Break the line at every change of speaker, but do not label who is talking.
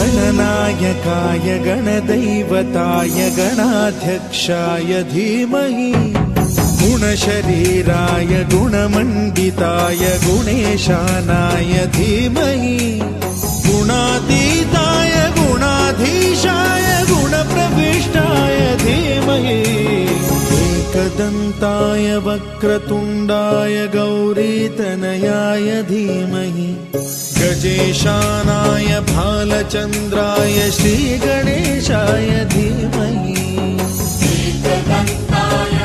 गणनायकाय गणदैवताय गणाध्यक्षाय धीमहि गुणशरीराय गुणमण्डिताय गुणेशानाय धीमहि गुणातीताय गुणाधीशाय गुणप्रविष्टाय धीमहि एकदन्ताय वक्रतुण्डाय गौरीतनयाय धीमहि गजेशानाय भालचन्द्राय श्रीगणेशाय धीमहि
एकदन्ताय